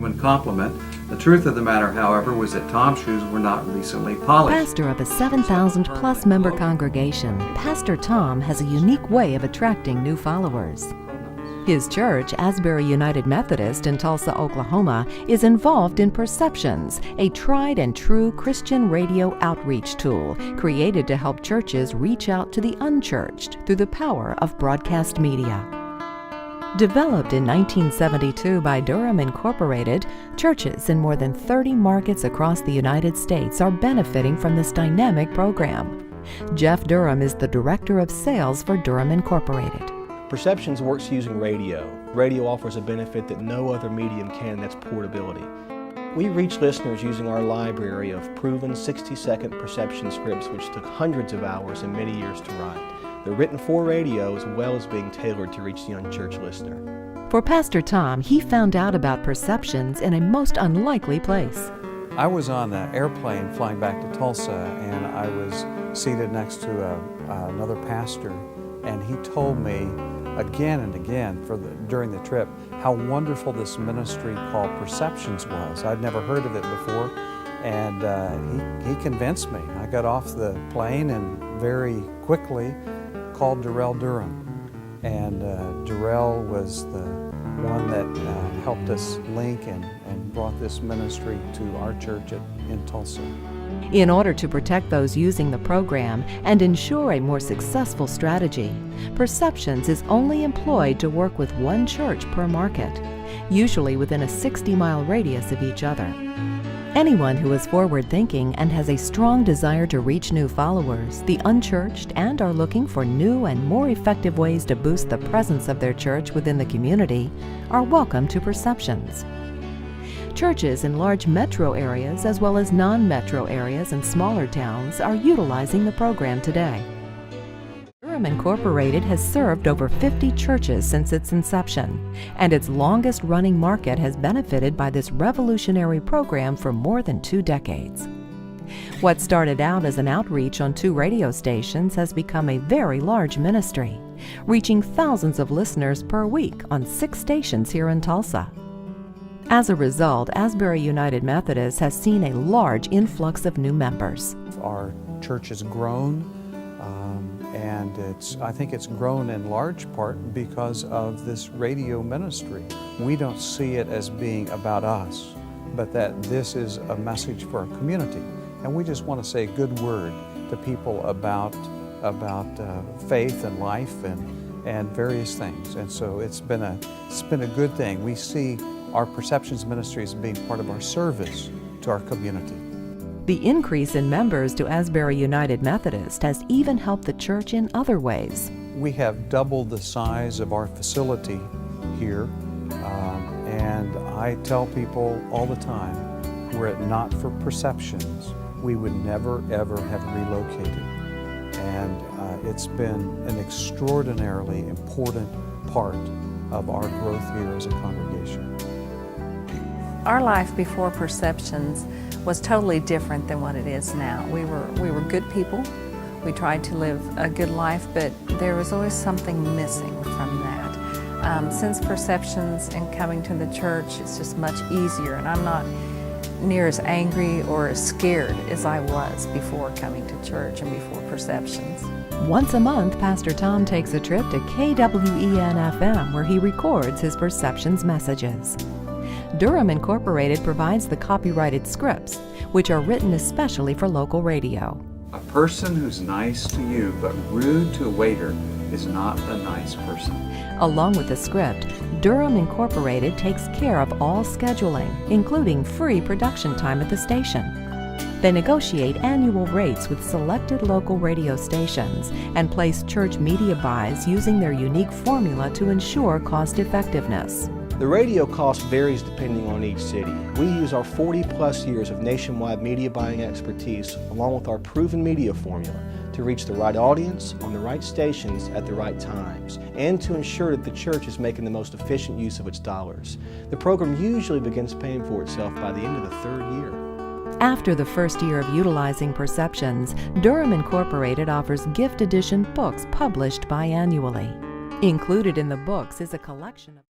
genuine compliment. The truth of the matter, however, was that Tom's shoes were not recently polished. Pastor of a 7,000-plus member congregation, Pastor Tom has a unique way of attracting new followers. His church, Asbury United Methodist in Tulsa, Oklahoma, is involved in Perceptions, a tried and true Christian radio outreach tool created to help churches reach out to the unchurched through the power of broadcast media. Developed in 1972 by Durham Incorporated, churches in more than 30 markets across the United States are benefiting from this dynamic program. Jeff Durham is the Director of Sales for Durham Incorporated. Perceptions works using radio. Radio offers a benefit that no other medium can, and that's portability. We reach listeners using our library of proven 60-second perception scripts which took hundreds of hours and many years to write. They're written for radio as well as being tailored to reach the unchurched listener. For Pastor Tom, he found out about Perceptions in a most unlikely place. I was on an airplane flying back to Tulsa, and I was seated next to another pastor, and he told me again and again during the trip how wonderful this ministry called Perceptions was. I'd never heard of it before, and he convinced me. I got off the plane and very quickly called Durham, and Durrell was the one that helped us link and brought this ministry to our church in Tulsa. In order to protect those using the program and ensure a more successful strategy, Perceptions is only employed to work with one church per market, usually within a 60-mile radius of each other. Anyone who is forward-thinking and has a strong desire to reach new followers, the unchurched, and are looking for new and more effective ways to boost the presence of their church within the community are welcome to Perceptions. Churches in large metro areas as well as non-metro areas and smaller towns are utilizing the program today. Durham Incorporated has served over 50 churches since its inception, and its longest-running market has benefited by this revolutionary program for more than 2 decades. What started out as an outreach on 2 radio stations has become a very large ministry, reaching thousands of listeners per week on 6 stations here in Tulsa. As a result, Asbury United Methodist has seen a large influx of new members. Our church has grown, and I think it's grown in large part because of this radio ministry. We don't see it as being about us, but that this is a message for our community. And we just want to say a good word to people about faith and life and various things. And so it's been a good thing. We see our Perceptions ministry as being part of our service to our community. The increase in members to Asbury United Methodist has even helped the church in other ways. We have doubled the size of our facility here, and I tell people all the time, were it not for Perceptions, we would never ever have relocated. And it's been an extraordinarily important part of our growth here as a congregation. Our life before Perceptions was totally different than what it is now. We were good people. We tried to live a good life, but there was always something missing from that. Since Perceptions and coming to the church, it's just much easier, and I'm not near as angry or as scared as I was before coming to church and before Perceptions. Once a month, Pastor Tom takes a trip to KWEN-FM where he records his Perceptions messages. Durham Incorporated provides the copyrighted scripts, which are written especially for local radio. A person who's nice to you but rude to a waiter is not a nice person. Along with the script, Durham Incorporated takes care of all scheduling, including free production time at the station. They negotiate annual rates with selected local radio stations and place church media buys using their unique formula to ensure cost effectiveness. The radio cost varies depending on each city. We use our 40-plus years of nationwide media buying expertise along with our proven media formula to reach the right audience on the right stations at the right times and to ensure that the church is making the most efficient use of its dollars. The program usually begins paying for itself by the end of the 3rd year. After the first year of utilizing Perceptions, Durham Incorporated offers gift edition books published biannually. Included in the books is a collection of